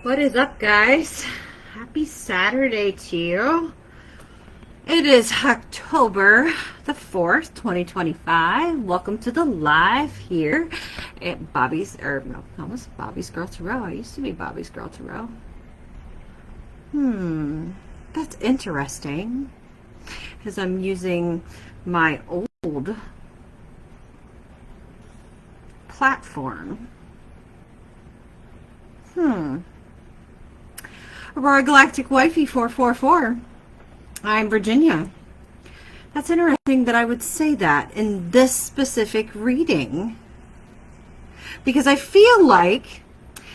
What is up, guys? Happy Saturday to you. It is October the 4th, 2025. Welcome to the live here at Bobby's, or no, almost Bobby's Girl to Row. I used to be Bobby's Girl to Row. That's interesting. Because I'm using my old platform. Aurora Galactic Wifey 444. I'm Virginia. That's interesting that I would say that in this specific reading. Because I feel like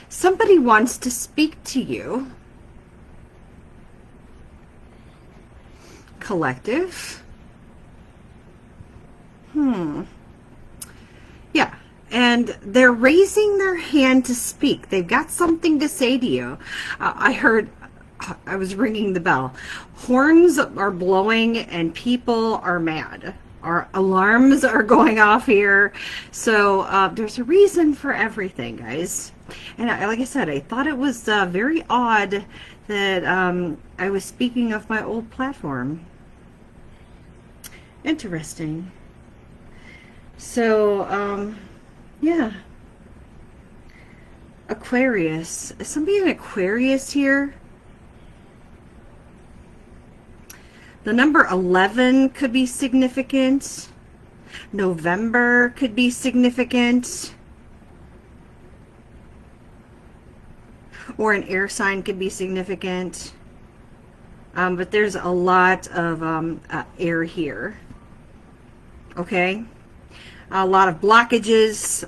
somebody wants to speak to you. Collective. Yeah. And they're raising their hand to speak. They've got something to say to you. I was ringing the bell. Horns are blowing and people are mad. Our alarms are going off here. So there's a reason for everything, guys. And like I said, I thought it was very odd that I was speaking of my old platform. Interesting. So, yeah. Aquarius. Is somebody an Aquarius here? The number 11 could be significant. November could be significant. Or an air sign could be significant. But there's a lot of air here. Okay? A lot of blockages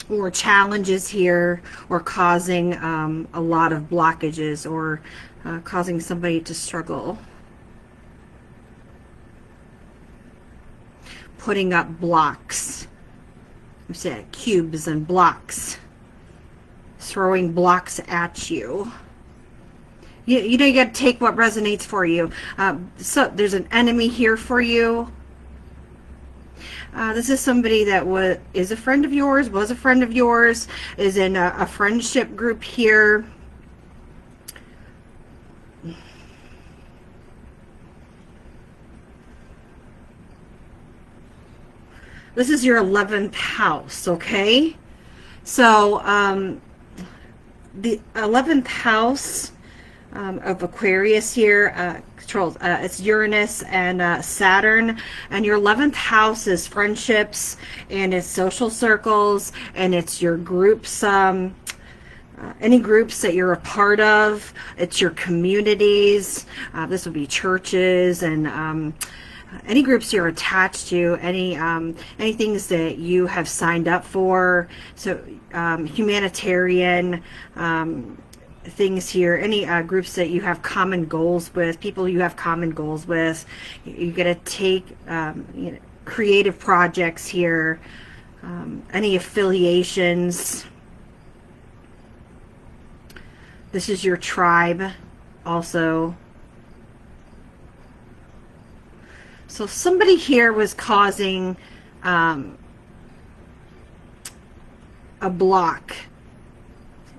or challenges here, or causing a lot of blockages, or causing somebody to struggle. Putting up blocks. I said cubes and blocks. Throwing blocks at you. You know, you got to take what resonates for you. So there's an enemy here for you. This is somebody that is a friend of yours, was a friend of yours, is in a friendship group here. This is your 11th house, okay? So, the 11th house of Aquarius here controls, it's Uranus and Saturn, and your 11th house is friendships, and it's social circles, and it's your groups, any groups that you're a part of. It's your communities. This would be churches and any groups you're attached to, any things that you have signed up for. So humanitarian things here, any groups that you have common goals with, people you have common goals with. You got to take creative projects here, any affiliations. This is your tribe also. So somebody here was causing a block.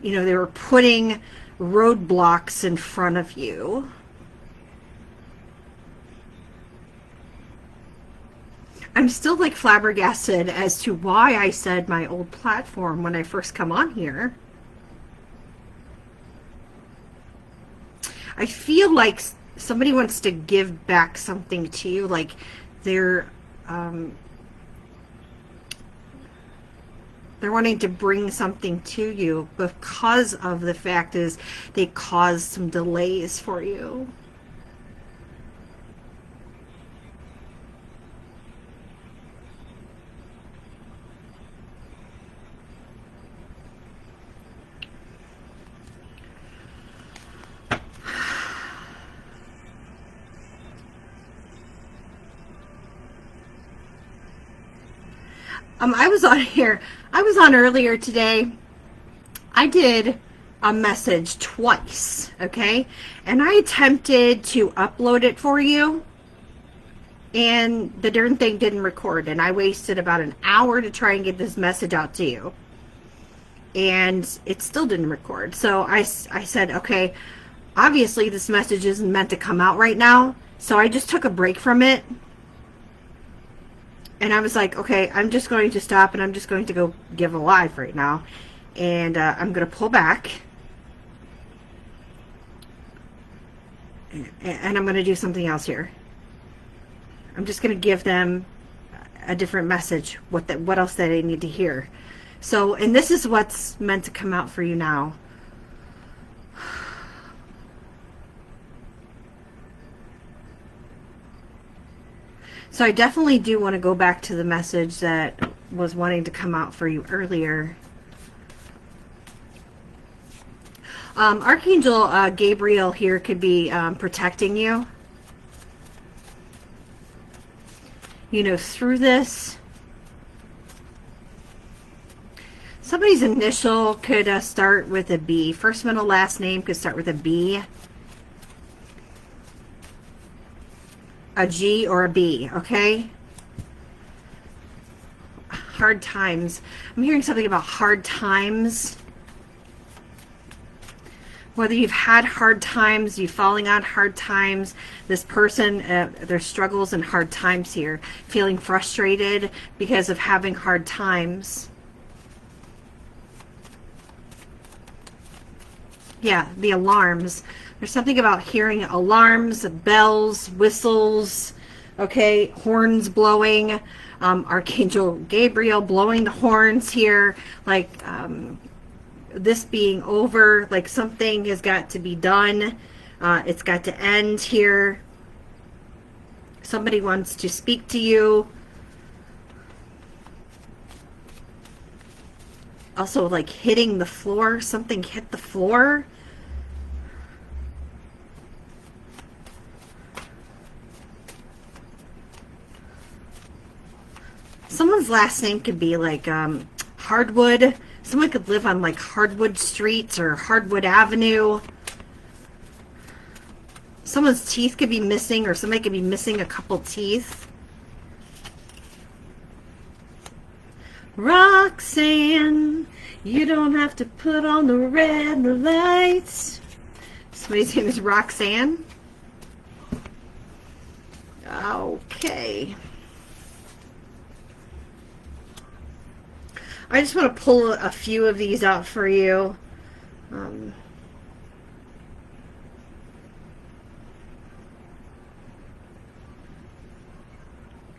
You know, they were putting roadblocks in front of you. I'm still like flabbergasted as to why I said my old platform when I first come on here. I feel like somebody wants to give back something to you, like they're wanting to bring something to you because of the fact is they caused some delays for you. I was on here. I was on earlier today. I did a message twice, okay? And I attempted to upload it for you, and the darn thing didn't record, and I wasted about an hour to try and get this message out to you. and it still didn't record. So I said, okay, obviously this message isn't meant to come out right now. So I just took a break from it. And I was like, okay, I'm just going to stop and I'm just going to go give a live right now. And I'm going to pull back. And I'm going to do something else here. I'm just going to give them a different message, what else that they need to hear. So, and this is what's meant to come out for you now. So I definitely do want to go back to the message that was wanting to come out for you earlier. Archangel Gabriel here could be protecting you. You know, through this. Somebody's initial could start with a B. First, middle, last name could start with a B. A G or a B, okay? Hard times. I'm hearing something about hard times. Whether you've had hard times, you're falling on hard times, this person, there's struggles and hard times here. Feeling frustrated because of having hard times. Yeah, the alarms. There's something about hearing alarms, bells, whistles, okay, horns blowing, Archangel Gabriel blowing the horns here, like this being over, like something has got to be done. It's got to end here. Somebody wants to speak to you. Also, like hitting the floor. Something hit the floor. Someone's last name could be like Hardwood. Someone could live on like Hardwood Streets or Hardwood Avenue. Someone's teeth could be missing, or somebody could be missing a couple teeth. Roxanne, you don't have to put on the red lights. Somebody's name is Roxanne. Okay. I just want to pull a few of these out for you.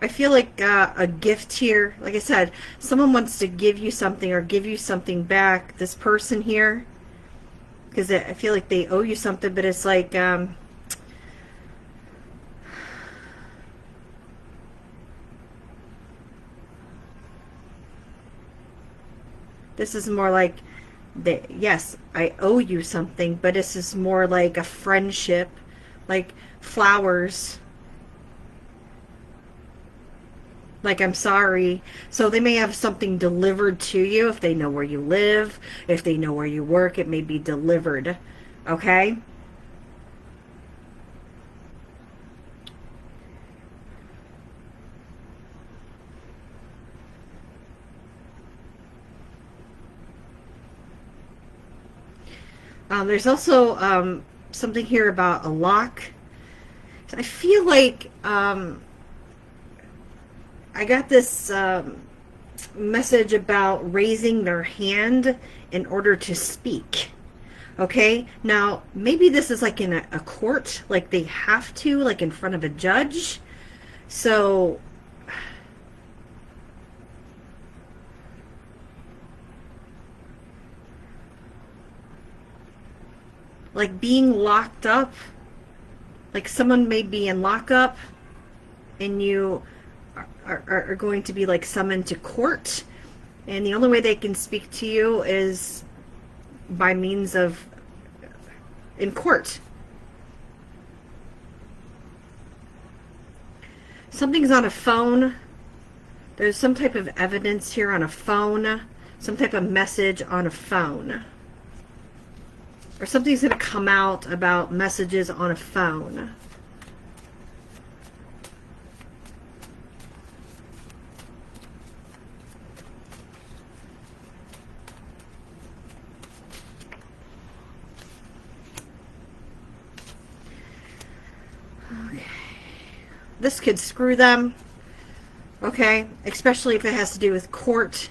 I feel like a gift here. Like I said, someone wants to give you something or give you something back. This person here. Because I feel like they owe you something, but it's like... this is more like, yes, I owe you something, but this is more like a friendship, like flowers. Like, I'm sorry. So they may have something delivered to you if they know where you live, if they know where you work, it may be delivered. Okay? There's also something here about a lock. I feel like I got this message about raising their hand in order to speak. Okay, now maybe this is like in a court, like they have to, like in front of a judge. So like being locked up, like someone may be in lockup and you are going to be like summoned to court, and the only way they can speak to you is by means of in court. Something's on a phone. There's some type of evidence here on a phone, some type of message on a phone. Or something's going to come out about messages on a phone. this could screw them. Okay, especially if it has to do with court,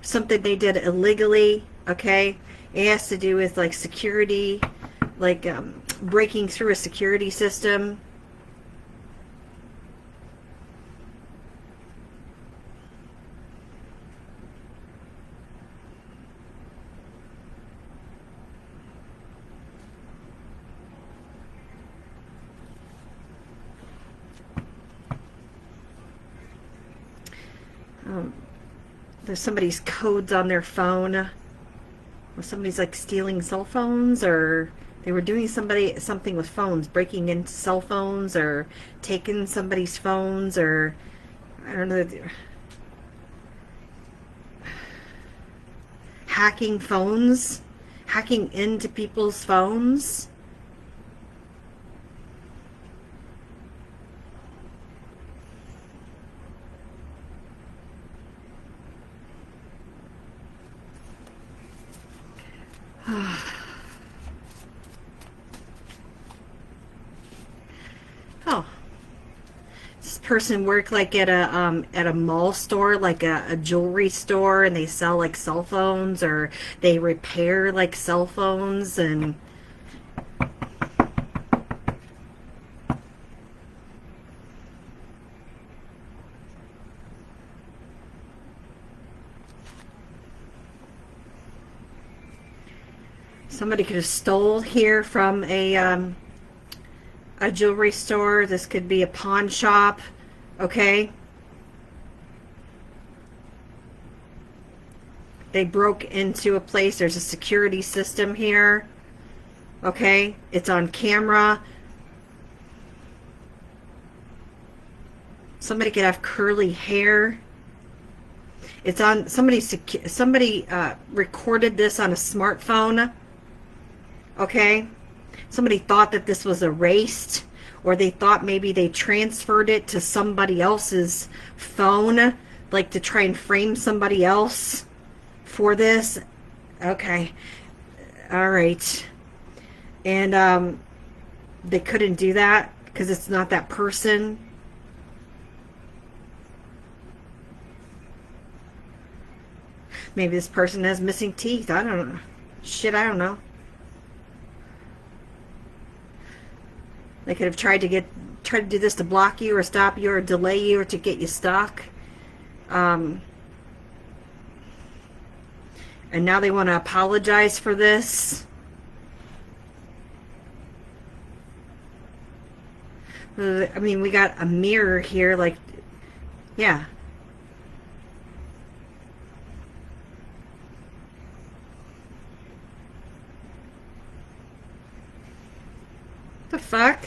something they did illegally. Okay, it has to do with like security, like breaking through a security system. There's somebody's codes on their phone, or somebody's like stealing cell phones, or they were doing something with phones, breaking into cell phones, or taking somebody's phones, or I don't know, hacking phones, hacking into people's phones. Oh, this person worked like at a mall store, like a jewelry store, and they sell like cell phones, or they repair like cell phones, and somebody could have stole here from a jewelry store. This could be a pawn shop. Okay, they broke into a place. There's a security system here. Okay, it's on camera. Somebody could have curly hair. It's on somebody recorded this on a smartphone. Okay, somebody thought that this was erased, or they thought maybe they transferred it to somebody else's phone, like to try and frame somebody else for this. Okay, all right. And they couldn't do that because it's not that person. Maybe this person has missing teeth. I don't know. Shit, I don't know. They could have tried to do this to block you or stop you or delay you or to get you stuck. And now they want to apologize for this. I mean, we got a mirror here, like, yeah. The fuck?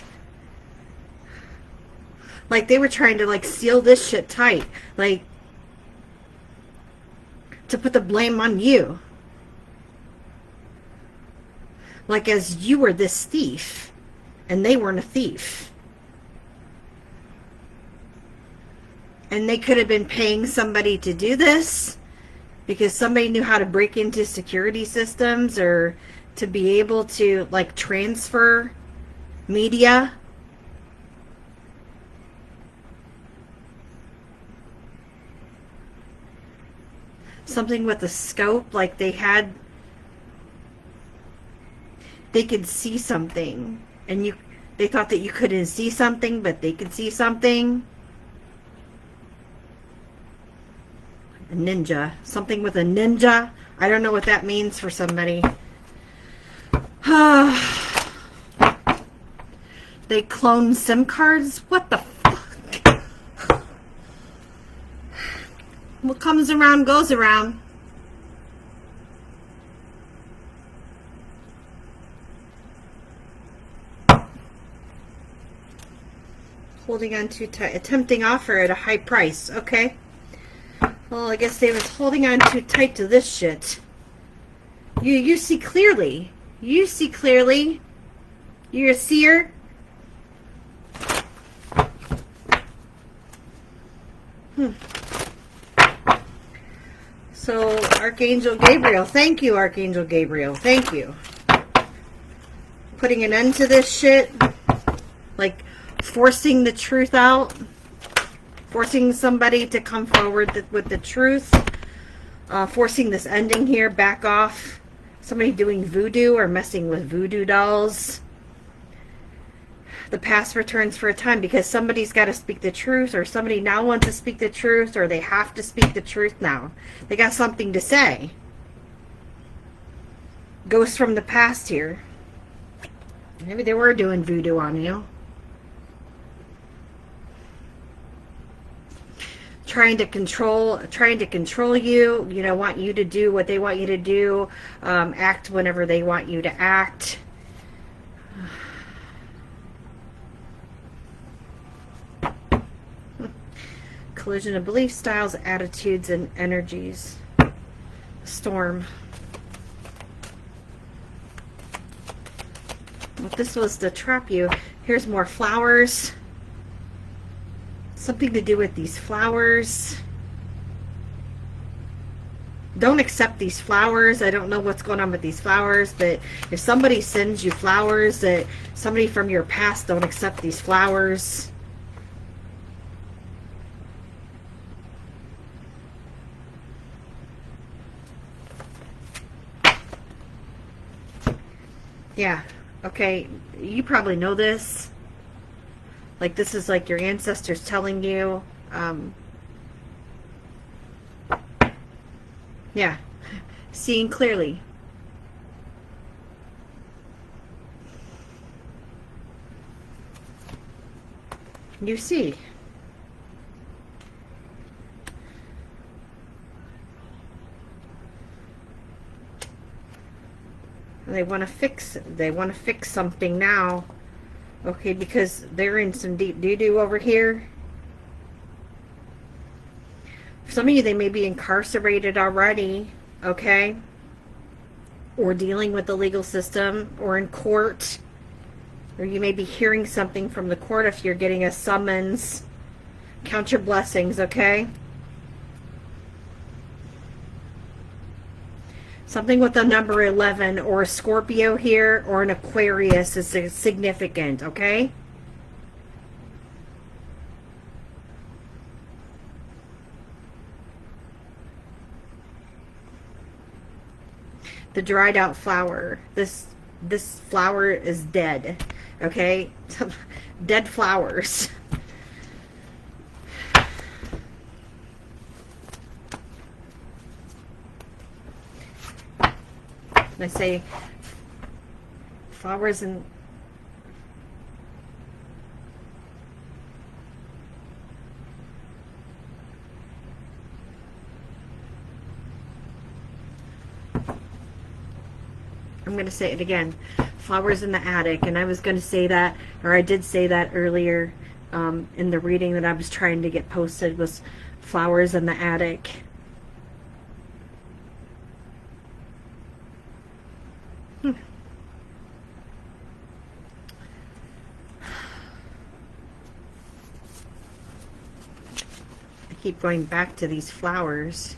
Like, they were trying to like seal this shit tight, like to put the blame on you, like as you were this thief and they weren't a thief, and they could have been paying somebody to do this because somebody knew how to break into security systems or to be able to like transfer media. Something with a scope, like they could see something, and they thought that you couldn't see something, but they could see something. A ninja, something with a ninja. I don't know what that means for somebody. They clone SIM cards? What the fuck? What comes around goes around. Holding on too tight. A tempting offer at a high price. Okay. Well, I guess they was holding on too tight to this shit. You see clearly. You see clearly. You're a seer. So, Archangel Gabriel, thank you, Archangel Gabriel, thank you. Putting an end to this shit, like forcing the truth out, forcing somebody to come forward with the truth, forcing this ending here, back off. Somebody doing voodoo or messing with voodoo dolls. The past returns for a time because somebody's got to speak the truth, or somebody now wants to speak the truth, or they have to speak the truth now. They got something to say. Ghosts from the past here. Maybe they were doing voodoo on you. Trying to control you, you know, want you to do what they want you to do, act whenever they want you to act. Collision of belief styles, attitudes, and energies. Storm. Well, this was to trap you. Here's more flowers. Something to do with these flowers. Don't accept these flowers. I don't know what's going on with these flowers, but if somebody sends you flowers, that somebody from your past, don't accept these flowers. Yeah, okay, you probably know this. Like, this is like your ancestors telling you. Yeah, seeing clearly. You see. They want to fix something now. Okay, because they're in some deep doo-doo over here. For some of you, they may be incarcerated already, okay? Or dealing with the legal system, or in court. Or you may be hearing something from the court if you're getting a summons. Count your blessings, okay? Something with the number 11 or a Scorpio here or an Aquarius is significant, okay? The dried out flower. This flower is dead, okay? Dead flowers. I say flowers and I'm going to say it again. Flowers in the attic. And I was going to say that, or I did say that earlier in the reading that I was trying to get posted, was flowers in the attic. Keep going back to these flowers.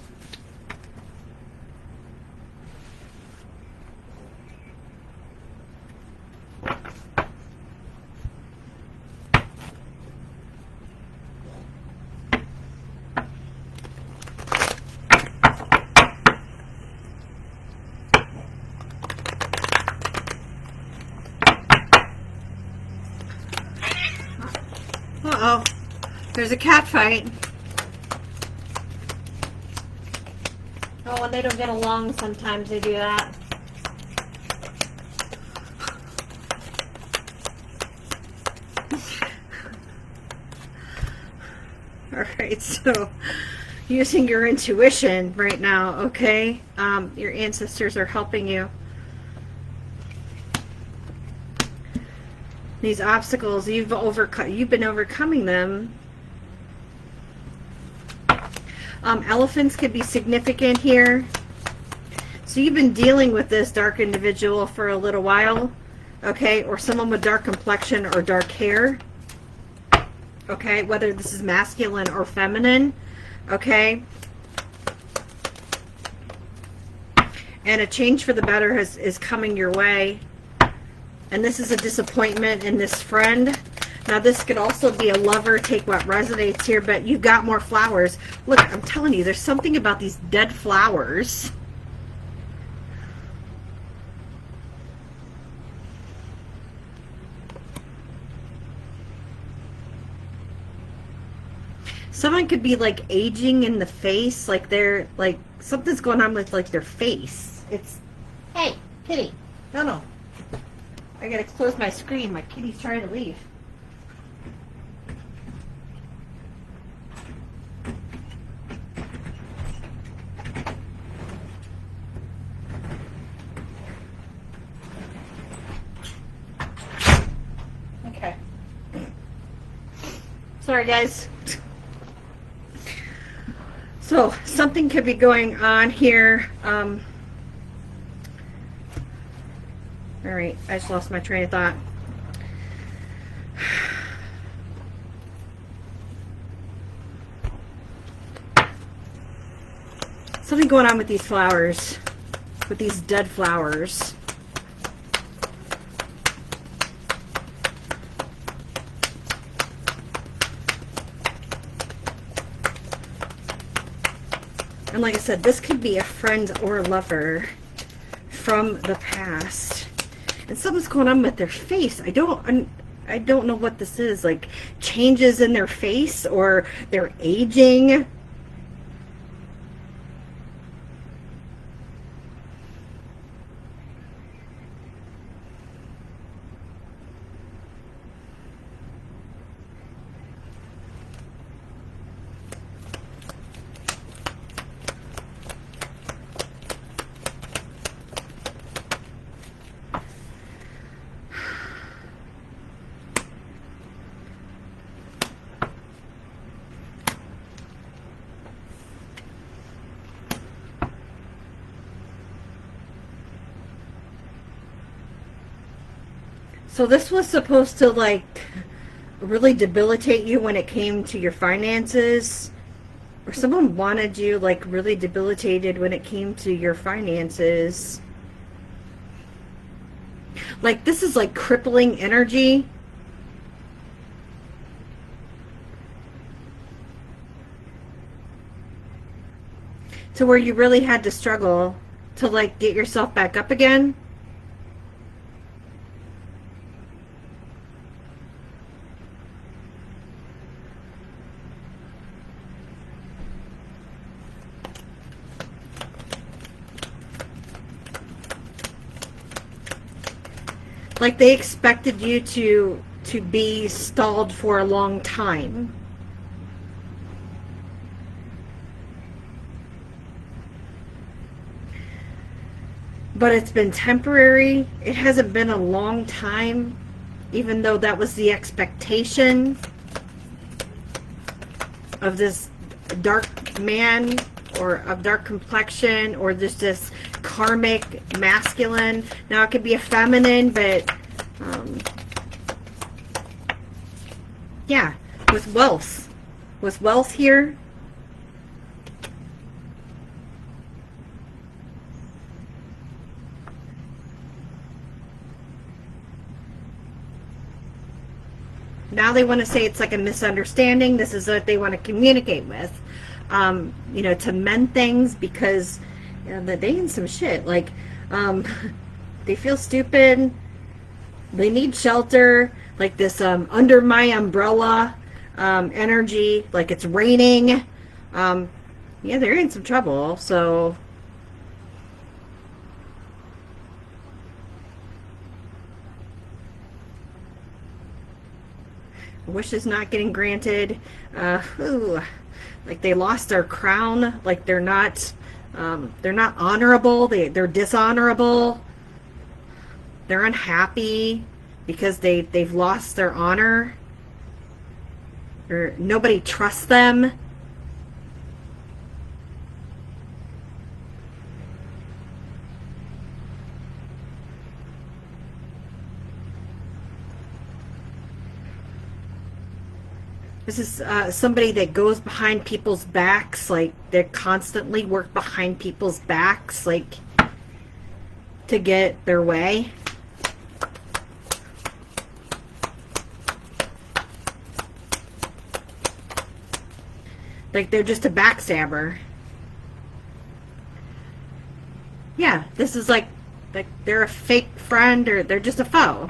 Uh-oh. There's a cat fight. Oh, when they don't get along, sometimes they do that. Alright, so using your intuition right now, okay? Your ancestors are helping you. These obstacles, you've been overcoming them. Elephants could be significant here. So you've been dealing with this dark individual for a little while, okay? Or someone with dark complexion or dark hair, okay? Whether this is masculine or feminine, okay? And a change for the better is coming your way. And this is a disappointment in this friend. Now this could also be a lover, take what resonates here, but you've got more flowers. Look, I'm telling you, there's something about these dead flowers. Someone could be like aging in the face, like they're like something's going on with like their face. It's, hey, kitty, no. I gotta close my screen. My kitty's trying to leave. Okay. Sorry, guys. So something could be going on here. All right, I just lost my train of thought. Something going on with these flowers, with these dead flowers. And like I said, this could be a friend or a lover from the past. And something's going on with their face. I don't know what this is. Like changes in their face, or they're aging. So this was supposed to like really debilitate you when it came to your finances, or someone wanted you like really debilitated when it came to your finances. Like this is like crippling energy. To where you really had to struggle to like get yourself back up again. Like they expected you to be stalled for a long time. But it's been temporary. It hasn't been a long time, even though that was the expectation of this dark man, or of dark complexion, or this karmic masculine. Now it could be a feminine, but yeah, with wealth here. Now they want to say it's like a misunderstanding. This is what they want to communicate with, you know, to mend things, because you know, they in some shit. Like, they feel stupid. They need shelter. Like this under my umbrella energy. Like it's raining. Yeah, they're in some trouble. So wish is not getting granted. Like they lost their crown. Like they're not honorable. They're dishonorable. They're unhappy because they've lost their honor, or nobody trusts them. This is somebody that goes behind people's backs. Like they constantly work behind people's backs, like to get their way. Like they're just a backstabber. Yeah, this is like they're a fake friend or they're just a foe.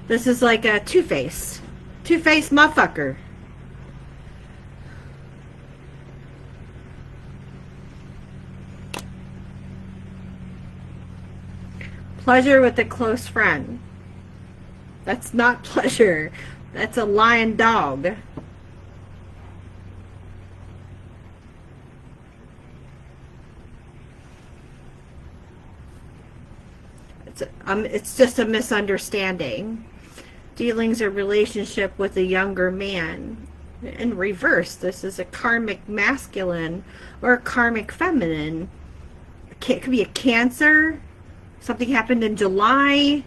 This is like a two-face. Two-faced motherfucker. Pleasure with a close friend. That's not pleasure. That's a lion dog. It's just a misunderstanding. Dealings or relationship with a younger man. In reverse, this is a karmic masculine or a karmic feminine. It could be a Cancer. Something happened in July.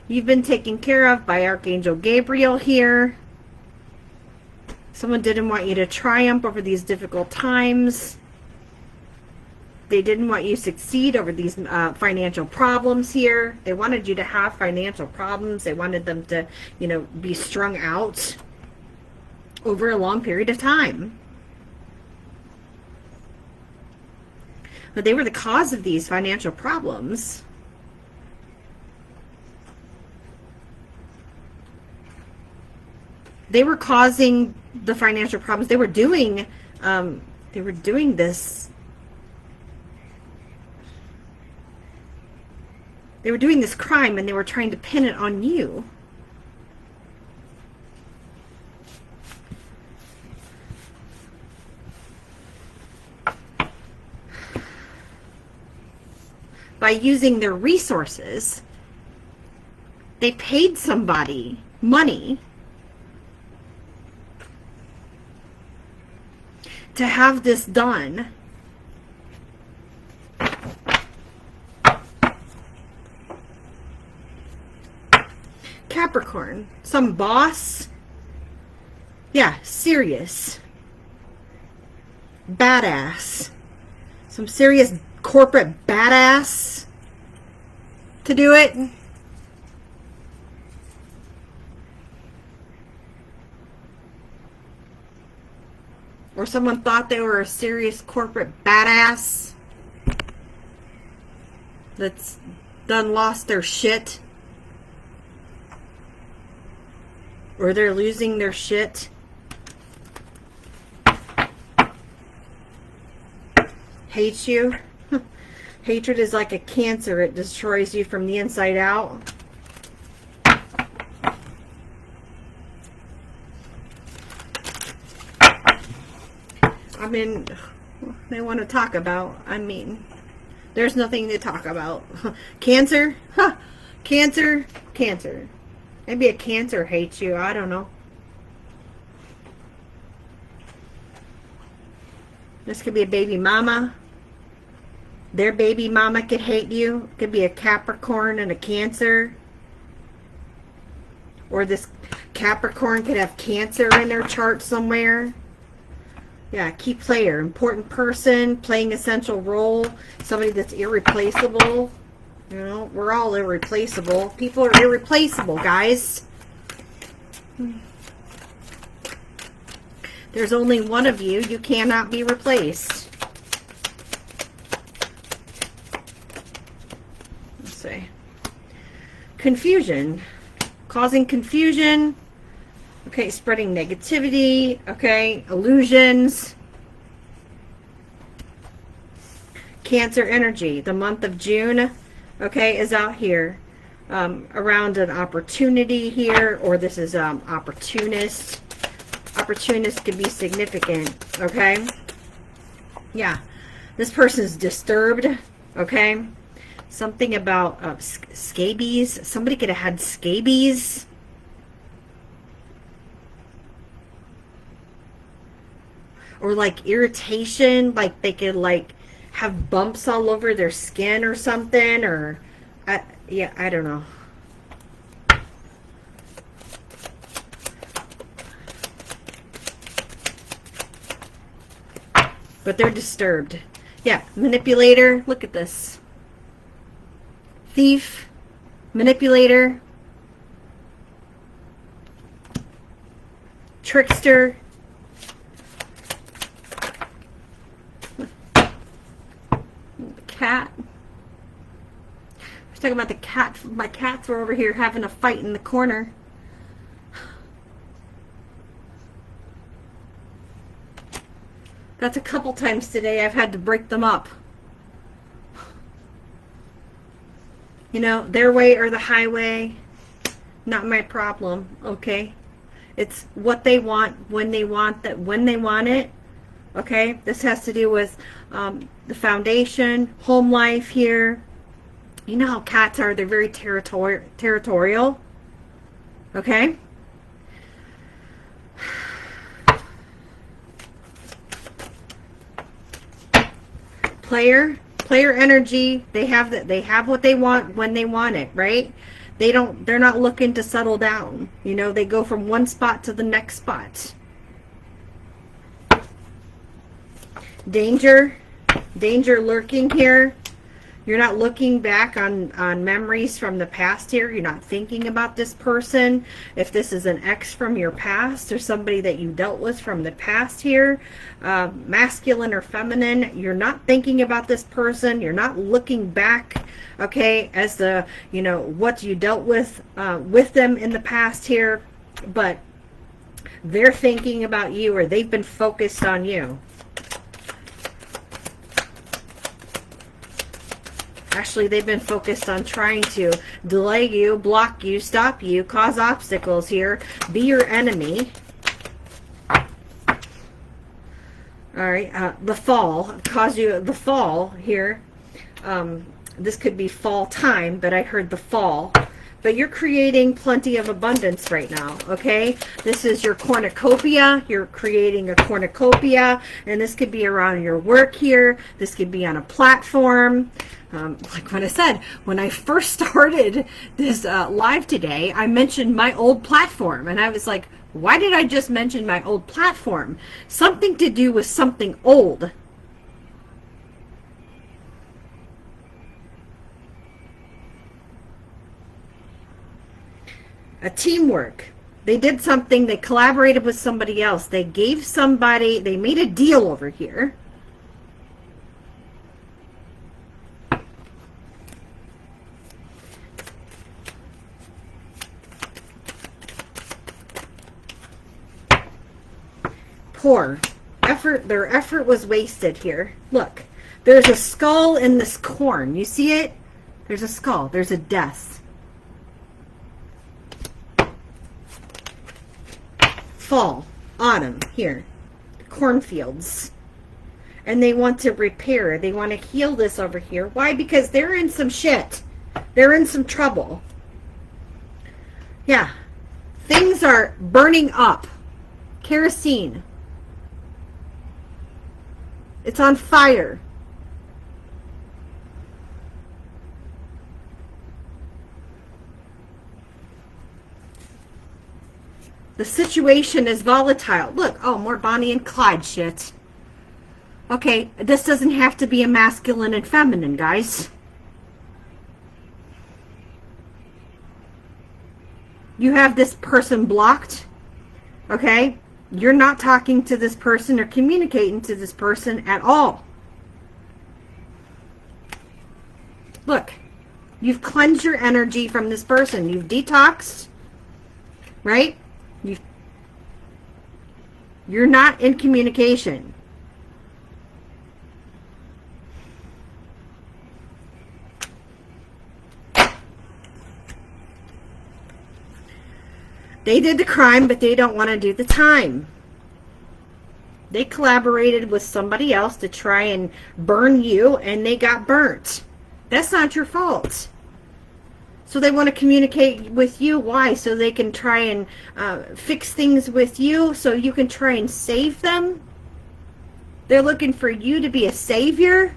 You've been taken care of by Archangel Gabriel here. Someone didn't want you to triumph over these difficult times. They didn't want you to succeed over these financial problems here. They wanted you to have financial problems. They wanted them to, you know, be strung out over a long period of time. But they were the cause of these financial problems. They were causing the financial problems. They were doing this. They were doing this crime and they were trying to pin it on you. By using their resources, they paid somebody money to have this done. Capricorn, some boss. Yeah, serious. Badass. Some serious corporate badass to do it. Or someone thought they were a serious corporate badass that's done lost their shit. Or they're losing their shit. Hates you. Hatred is like a cancer. It destroys you from the inside out. I mean, they want to talk about. I mean, there's nothing to talk about. Cancer? Huh. Cancer? Cancer. Maybe a Cancer hates you. I don't know. This could be a baby mama. Their baby mama could hate you. It could be a Capricorn and a Cancer. Or this Capricorn could have Cancer in their chart somewhere. Yeah, key player. Important person. Playing essential role. Somebody that's irreplaceable. You know, we're all irreplaceable. People are irreplaceable, guys. There's only one of you. You cannot be replaced. Let's see. Confusion. Causing confusion. Okay, spreading negativity. Okay, illusions. Cancer energy. The month of June, okay, is out here. Around an opportunity here, or this is opportunist. Opportunist could be significant, okay? Yeah, this person's disturbed, okay? Something about scabies. Somebody could have had scabies. Or like irritation, like they could like have bumps all over their skin or something, or yeah, I don't know. But they're disturbed. Yeah, manipulator. Look at this. Thief. manipulator, trickster, cat. I was talking about the cat. My cats were over here having a fight in the corner. That's a couple times today I've had to break them up. You know, their way or the highway, not my problem, okay? It's what they want, when they want that, when they want it, okay? This has to do with the foundation, home life here. You know how cats are, they're very territorial, okay? Player energy, they have what they want when they want it, right? They're not looking to settle down. You know, they go from one spot to the next spot. Danger lurking here. You're not looking back on memories from the past here. You're not thinking about this person. If this is an ex from your past or somebody that you dealt with from the past here, masculine or feminine, you're not thinking about this person. You're not looking back, okay, as the, you know, what you dealt with them in the past here, but they're thinking about you, or they've been focused on you. Actually, they've been focused on trying to delay you, block you, stop you, cause obstacles here, be your enemy. All right, the fall, cause you the fall here. This could be fall time, but I heard the fall. But you're creating plenty of abundance right now, okay? This is your cornucopia. You're creating a cornucopia, and this could be around your work here. This could be on a platform. Like what I said, when I first started this live today, I mentioned my old platform, and I was like, why did I just mention my old platform? Something to do with something old. A teamwork. They did something, they collaborated with somebody else. They gave somebody, they made a deal over here. Poor effort, their effort was wasted here. Look, there's a skull in this corn. You see it? There's a skull, there's a death. Fall, autumn, here, cornfields, and they want to repair, they want to heal this over here. Why? Because they're in some shit, they're in some trouble. Yeah, things are burning up. Kerosene, it's on fire. The situation is volatile. Look, oh, more Bonnie and Clyde shit. Okay, this doesn't have to be a masculine and feminine, guys. You have this person blocked, okay? You're not talking to this person or communicating to this person at all. Look, you've cleansed your energy from this person. You've detoxed, right? You're not in communication. They did the crime, but they don't want to do the time. They collaborated with somebody else to try and burn you, and they got burnt. That's not your fault. So they want to communicate with you. Why? So they can try and fix things with you, so you can try and save them. They're looking for you to be a savior.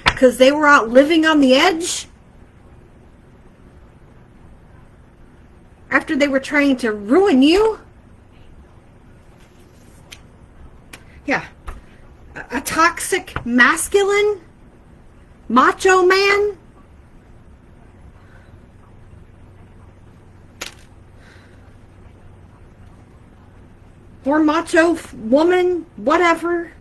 Because they were out living on the edge. After they were trying to ruin you. Yeah. A toxic masculine? Macho man? Or macho woman? Whatever.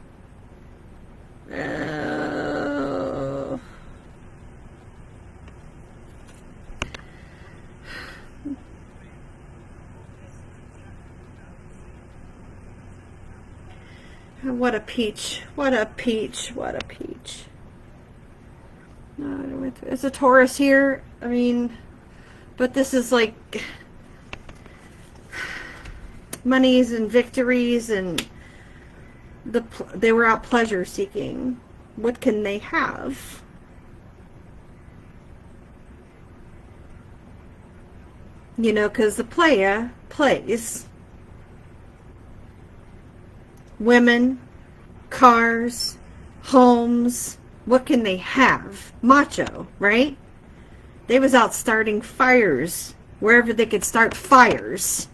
What a peach. What a peach. What a peach. It's a Taurus here. I mean, but this is like monies and victories, and they were out pleasure seeking. What can they have? You know, because the playa plays. Women, cars, homes. What can they have? Macho, right? They was out starting fires wherever they could start fires.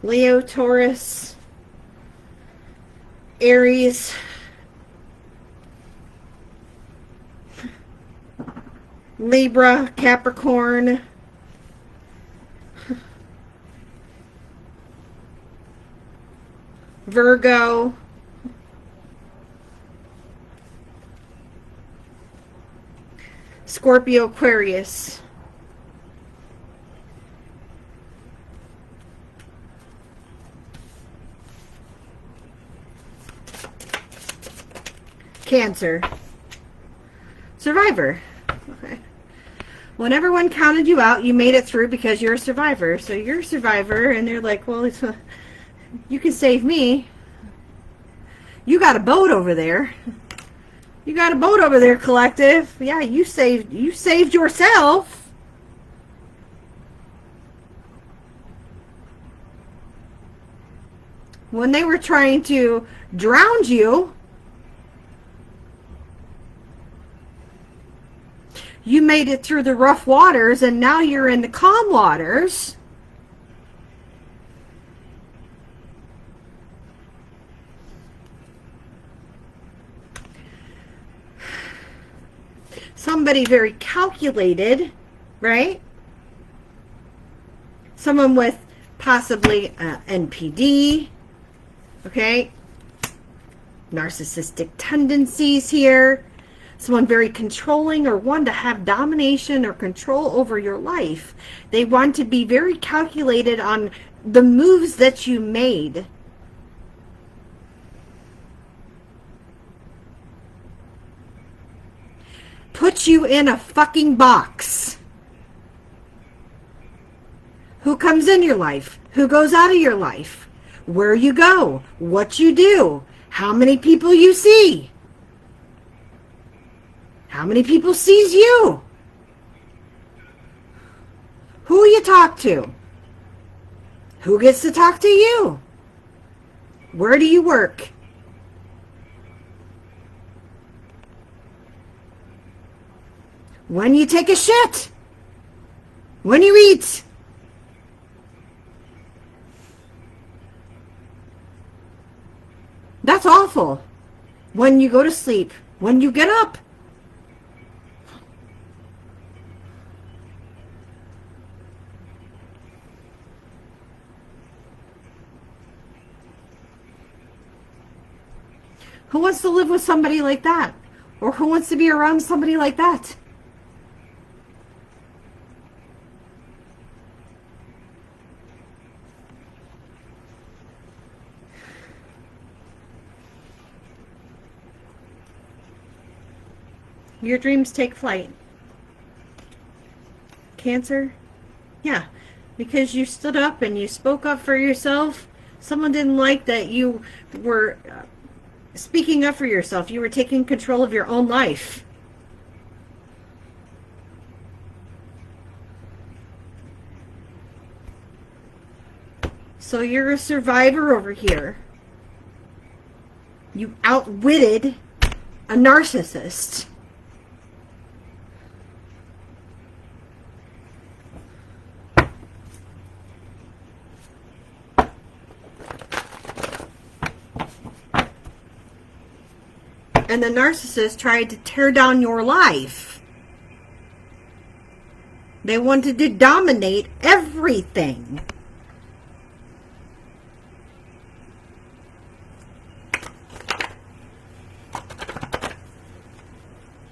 Leo, Taurus, Aries, Libra, Capricorn, Virgo, Scorpio, Aquarius, Cancer, Survivor. Okay. When everyone counted you out, you made it through because you're a survivor. So you're a survivor, and they're like, well, you can save me. You got a boat over there. You got a boat over there, collective. Yeah, you saved yourself. When they were trying to drown you, you made it through the rough waters, and now you're in the calm waters. Somebody very calculated, right? Someone with possibly NPD, okay? Narcissistic tendencies here. Someone very controlling, or one to have domination or control over your life. They want to be very calculated on the moves that you made. Put you in a fucking box. Who comes in your life? Who goes out of your life? Where you go? What you do? How many people you see? How many people sees you? Who you talk to? Who gets to talk to you? Where do you work? When you take a shit? When you eat? That's awful. When you go to sleep? When you get up? Who wants to live with somebody like that? Or who wants to be around somebody like that? Your dreams take flight. Cancer? Yeah, because you stood up and you spoke up for yourself. Someone didn't like that you were speaking up for yourself. You were taking control of your own life. So you're a survivor over here. You outwitted a narcissist. And the narcissist tried to tear down your life. They wanted to dominate everything.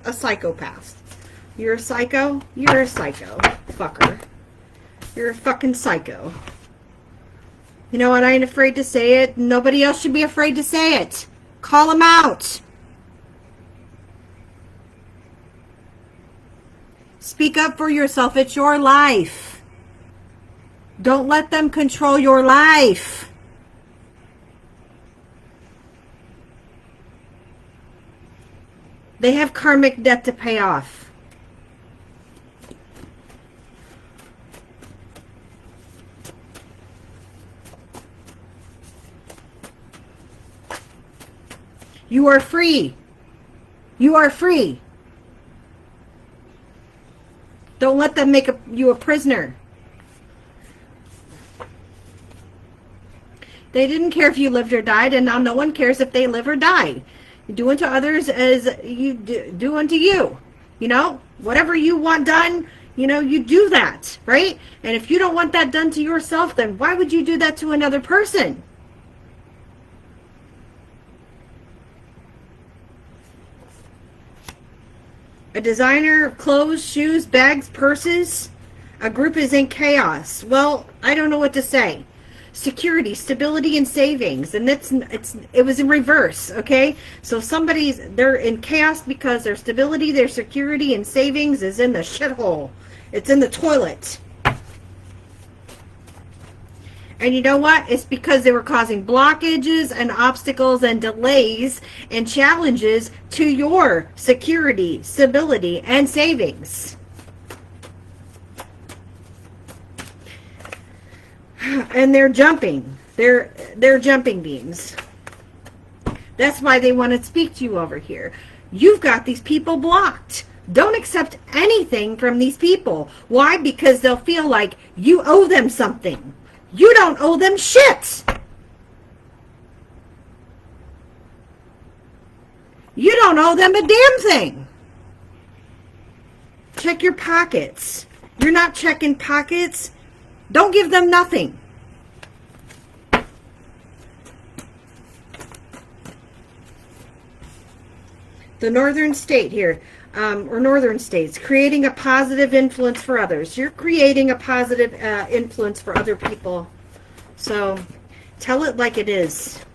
A psychopath. You're a psycho? You're a psycho. Fucker. You're a fucking psycho. You know what? I ain't afraid to say it. Nobody else should be afraid to say it. Call them out. Speak up for yourself. It's your life. Don't let them control your life. They have karmic debt to pay off. You are free. You are free. Don't let them make you a prisoner. They didn't care if you lived or died, and now no one cares if they live or die. You do unto others as you do unto you. You know, whatever you want done, you know, you do that, right? And if you don't want that done to yourself, then why would you do that to another person? A designer of clothes, shoes, bags, purses. A group is in chaos. Well, I don't know what to say. Security, stability, and savings. And it was in reverse, okay? So they're in chaos because their stability, their security, and savings is in the shithole. It's in the toilet. And you know what? It's because they were causing blockages and obstacles and delays and challenges to your security, stability, and savings. And they're jumping. They're jumping beans. That's why they want to speak to you over here. You've got these people blocked. Don't accept anything from these people. Why? Because they'll feel like you owe them something. You don't owe them shit. You don't owe them a damn thing. Check your pockets. You're not checking pockets. Don't give them nothing. The northern state here, or northern states, creating a positive influence for others. You're creating a positive influence for other people. So tell it like it is.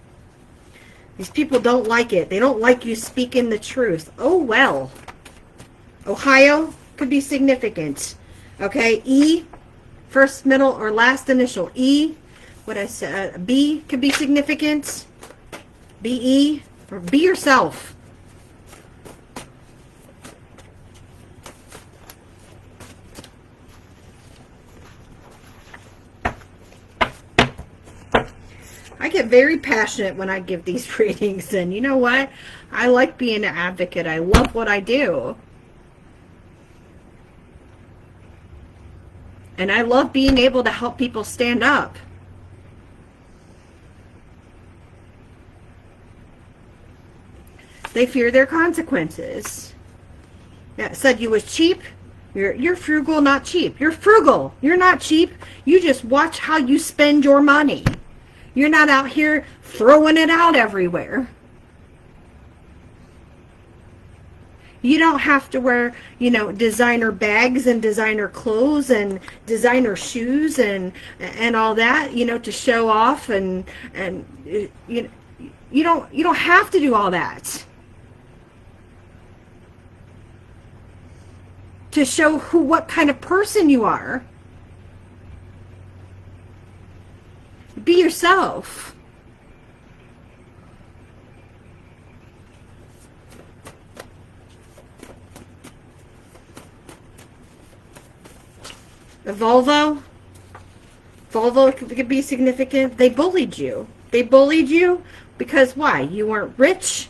These people don't like it. They don't like you speaking the truth. Oh, well. Ohio could be significant. Okay, E, first, middle, or last initial. E, what I said, B could be significant. B-E, or be yourself. I get very passionate when I give these readings, and you know what? I like being an advocate. I love what I do. And I love being able to help people stand up. They fear their consequences. Yeah, said you was cheap. You're frugal, not cheap. You're frugal. You're not cheap. You just watch how you spend your money. You're not out here throwing it out everywhere. You don't have to wear, you know, designer bags and designer clothes and designer shoes and all that, you know, to show off and you don't have to do all that. To show what kind of person you are. Be yourself. A Volvo could be significant. They bullied you. They bullied you. Because why? You weren't rich?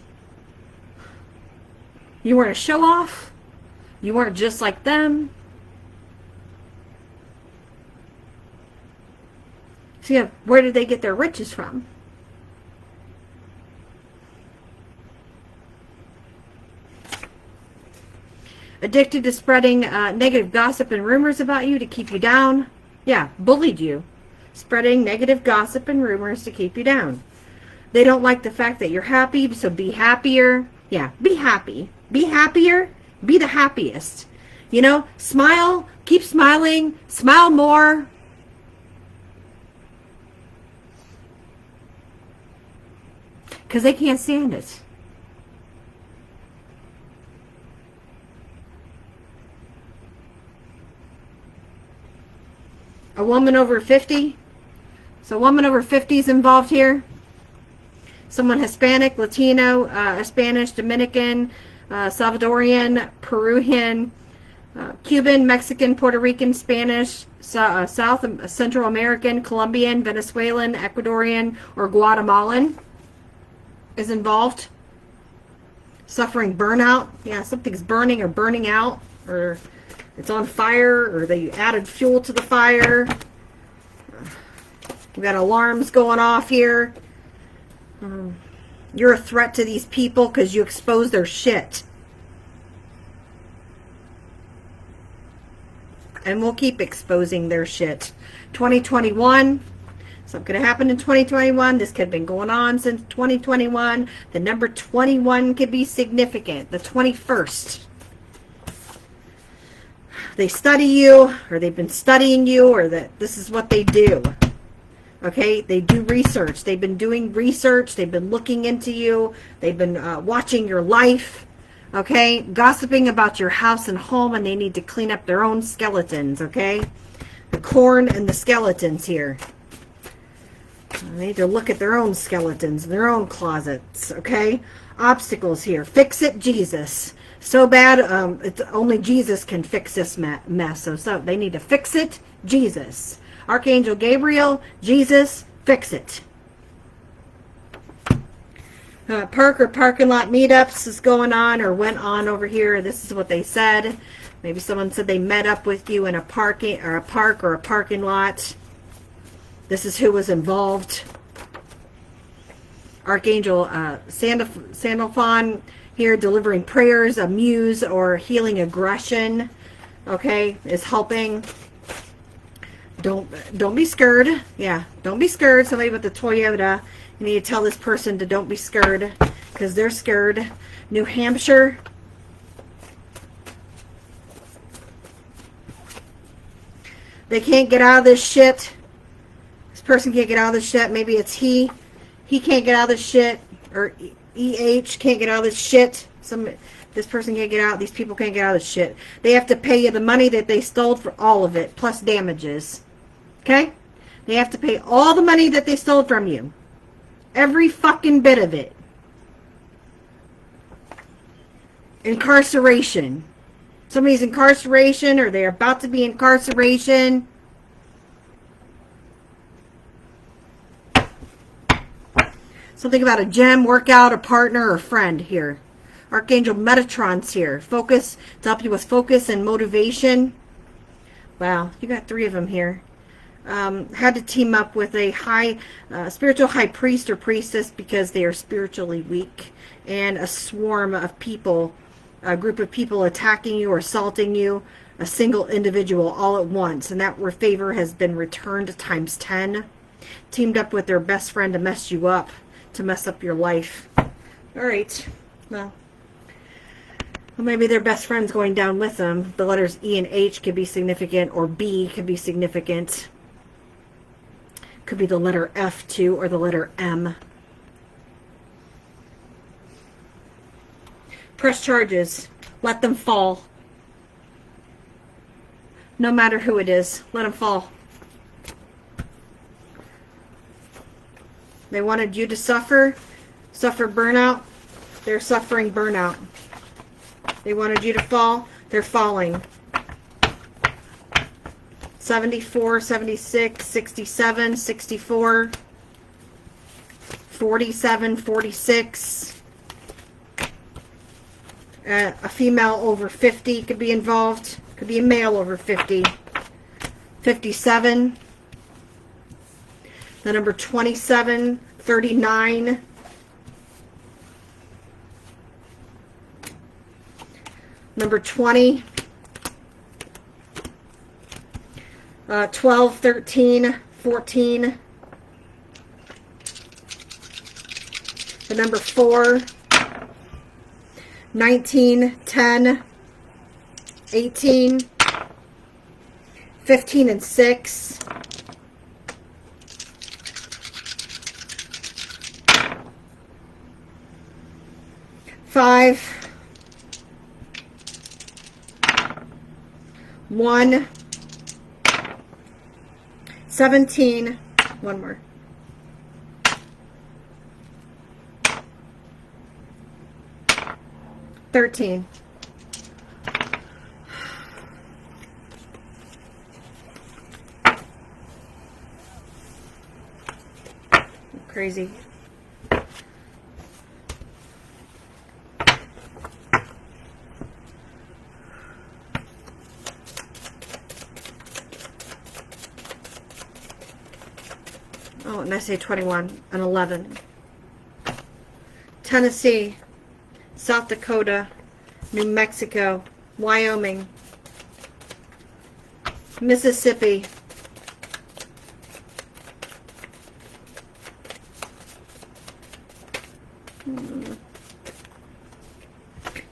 You weren't a show-off? You weren't just like them? So yeah, where did they get their riches from? Addicted to spreading negative gossip and rumors about you to keep you down. Yeah, bullied you. Spreading negative gossip and rumors to keep you down. They don't like the fact that you're happy, so be happier. Yeah, be happy. Be happier. Be the happiest. You know, smile. Keep smiling. Smile more. Because they can't stand it. A woman over 50. So a woman over 50 is involved here. Someone Hispanic, Latino, Spanish, Dominican, Salvadorian, Peruvian, Cuban, Mexican, Puerto Rican, Spanish, South Central American, Colombian, Venezuelan, Ecuadorian, or Guatemalan is involved. Suffering burnout. Yeah, something's burning or burning out, or it's on fire, or they added fuel to the fire. We've got alarms going off here. You're a threat to these people because you expose their shit. And we'll keep exposing their shit. 2021. Something could have happened in 2021. This could have been going on since 2021. The number 21 could be significant. The 21st. They study you, or they've been studying you, or that this is what they do. Okay, they do research. They've been doing research. They've been looking into you. They've been watching your life. Okay, gossiping about your house and home, and they need to clean up their own skeletons. Okay, the corn and the skeletons here. They need to look at their own skeletons, their own closets. Okay, obstacles here. Fix it, Jesus. So bad, it's only Jesus can fix this mess. So they need to fix it, Jesus. Archangel Gabriel, Jesus, fix it. Park or parking lot meetups is going on or went on over here. This is what they said. Maybe someone said they met up with you in a park or a parking lot. This is who was involved. Archangel Sandalphon here delivering prayers, a muse, or healing aggression. Okay, is helping. Don't be scared. Yeah, don't be scared. Somebody with the Toyota, you need to tell this person to don't be scared because they're scared. New Hampshire. They can't get out of this shit. This person can't get out of this shit. Maybe it's he. He can't get out of this shit. Or EH can't get out of this shit. This person can't get out. These people can't get out of this shit. They have to pay you the money that they stole for all of it, plus damages. Okay? They have to pay all the money that they stole from you. Every fucking bit of it. Incarceration. Somebody's incarceration, or they're about to be incarceration. Something about a gym, workout, a partner, or friend here. Archangel Metatron's here. Focus, to help you with focus and motivation. Wow, you got 3 of them here. Had to team up with a spiritual high priest or priestess because they are spiritually weak. And a swarm of people, a group of people attacking you or assaulting you. A single individual all at once. And that favor has been returned times 10. Teamed up with their best friend to mess you up. To mess up your life. Alright. Well, maybe their best friend's going down with them. The letters E and H could be significant, or B could be significant. Could be the letter F too, or the letter M. Press charges. Let them fall. No matter who it is, let them fall. They wanted you to suffer burnout. They're suffering burnout. They wanted you to fall. They're falling. 74, 76, 67, 64, 47, 46. A female over 50 could be involved. Could be a male over 50. 57. The number 27, 39. Number 20. 12, 13, 14. The number 4. 19, 10, 18, 15, and 6. 5, 1, 17, one more. 13. Crazy. Oh, and I say 21 and 11. Tennessee, South Dakota, New Mexico, Wyoming, Mississippi,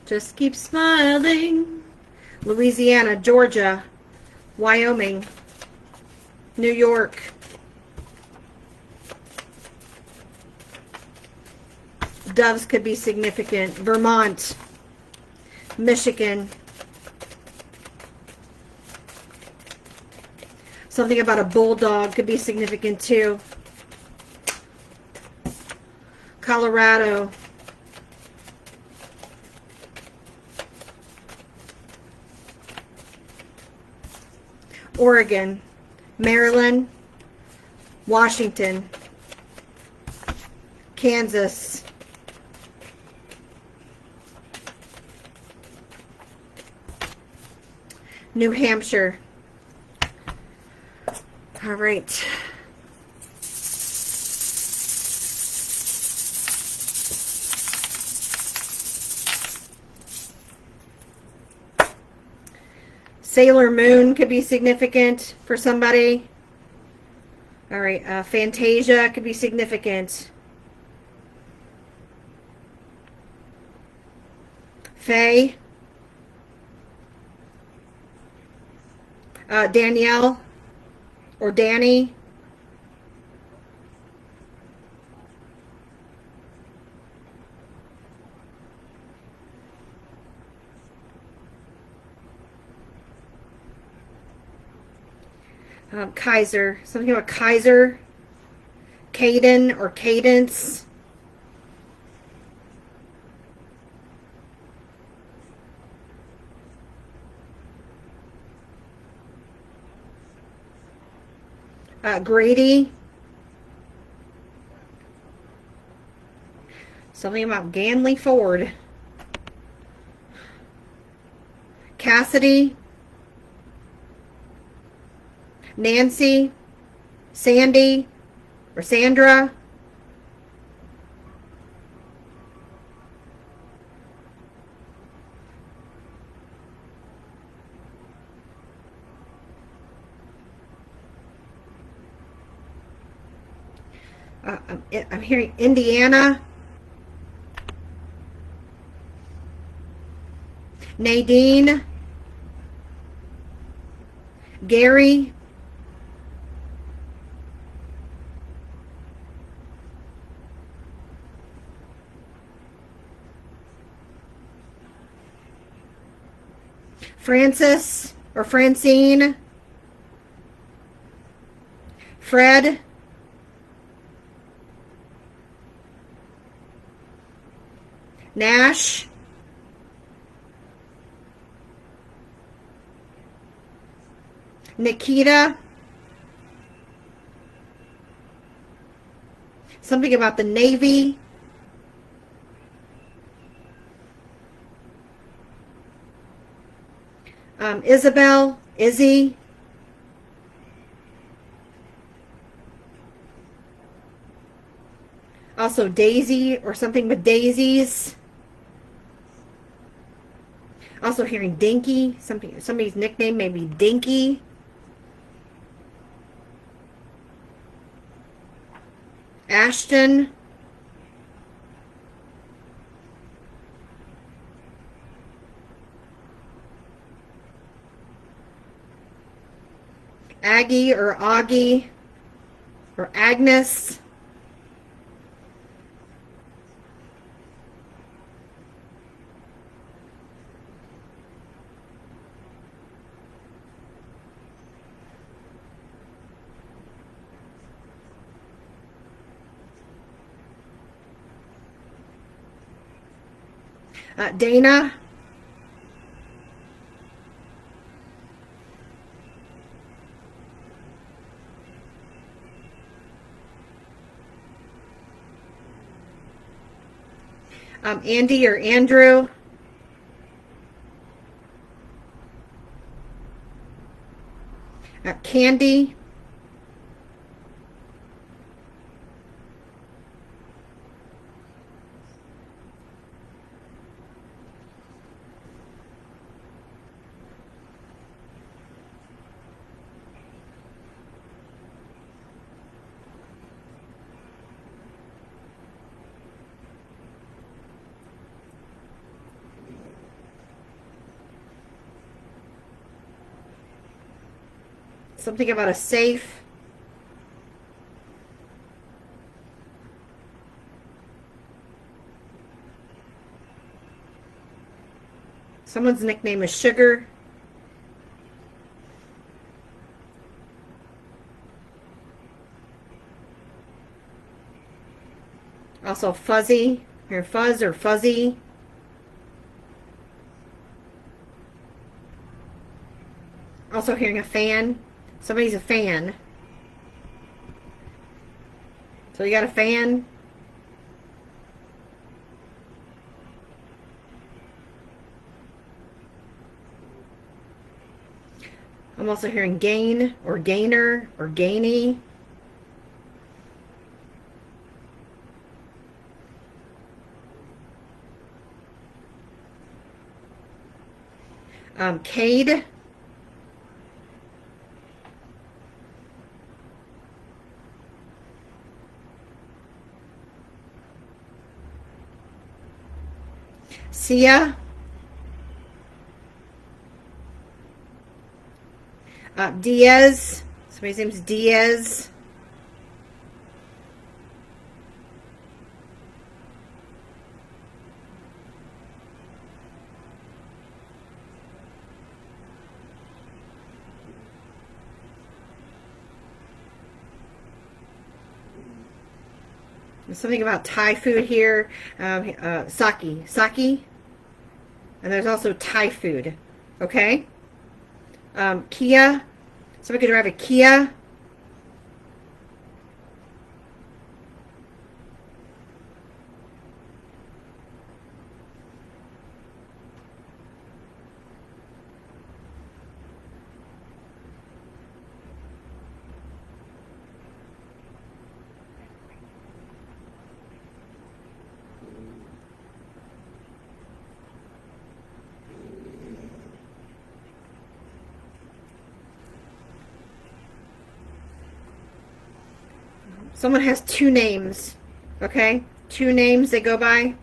just keep smiling, Louisiana, Georgia, Wyoming, New York, doves could be significant, Vermont, Michigan, something about a bulldog could be significant too, Colorado, Oregon, Maryland, Washington, Kansas, New Hampshire. All right. Sailor Moon could be significant for somebody. All right, Fantasia could be significant. Faye. Danielle or Danny. Kaiser, something about Kaiser, Caden or Cadence. Grady, something about Ganley Ford. Cassidy, Nancy, Sandy, or Sandra. I'm hearing Indiana, Nadine, Gary, Francis or Francine, Fred, Nash, Nikita, Something about the Navy. Isabel, Izzy. Also Daisy or something with daisies. Also hearing Dinky, somebody's nickname may be Dinky. Ashton. Aggie or Augie or Agnes. Dana. Andy or Andrew. Candy. Something about a safe. Someone's nickname is Sugar. Also Fuzzy, or Fuzz or Fuzzy. Also hearing a fan. Somebody's a fan. So you got a fan. I'm also hearing gain or gainer or gainy. Cade. Sia. Diaz. Somebody's name's Diaz. There's something about Thai food here. Sake. Sake. And there's also Thai food. Okay? Kia. Somebody could drive a Kia. Someone has two names. Okay? Two names they go by.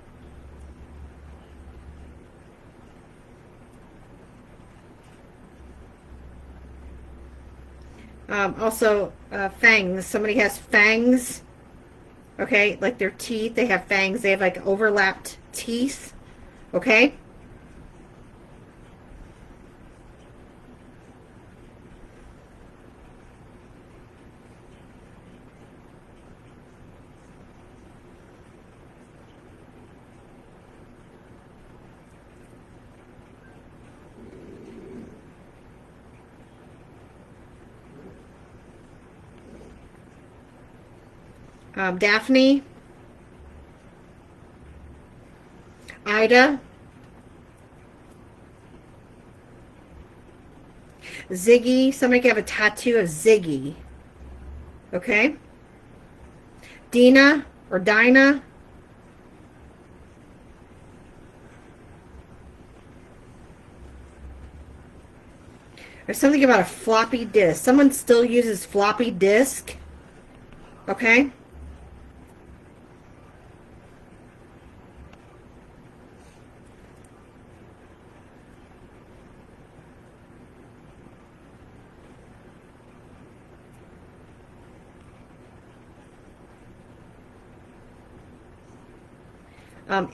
Also, fangs. Somebody has fangs. Okay? Like their teeth. They have fangs. They have like overlapped teeth. Okay? Daphne, Ida, Ziggy. Somebody can have a tattoo of Ziggy. Okay. Dina or Dinah. There's something about a floppy disk. Someone still uses floppy disk. Okay.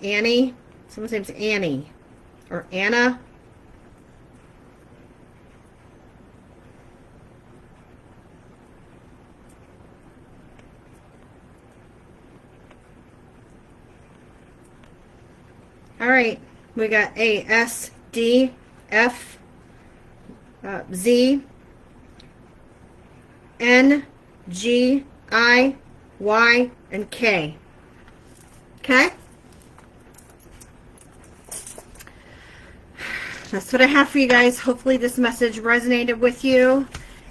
Annie. Someone's name's Annie. Or Anna. All right. We got A, S, D, F, Z, N, G, I, Y, and K. Okay? That's what I have for you guys. Hopefully this message resonated with you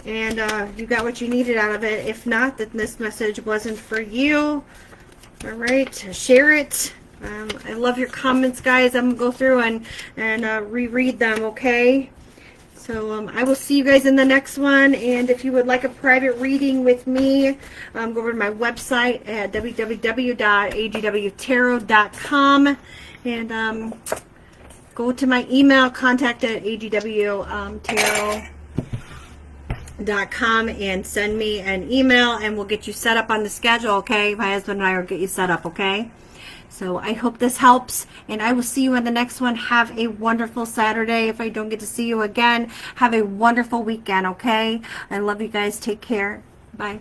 and you got what you needed out of it. If not, then this message wasn't for you. All right, share it. I love your comments, guys. I'm gonna go through and reread them. Okay, so I will see you guys in the next one. And if you would like a private reading with me, go over to my website at www.agwtarot.com and go to my email, contact at agwtarot.com and send me an email and we'll get you set up on the schedule, okay? My husband and I will get you set up, okay? So I hope this helps and I will see you in the next one. Have a wonderful Saturday. If I don't get to see you again, have a wonderful weekend, okay? I love you guys. Take care. Bye.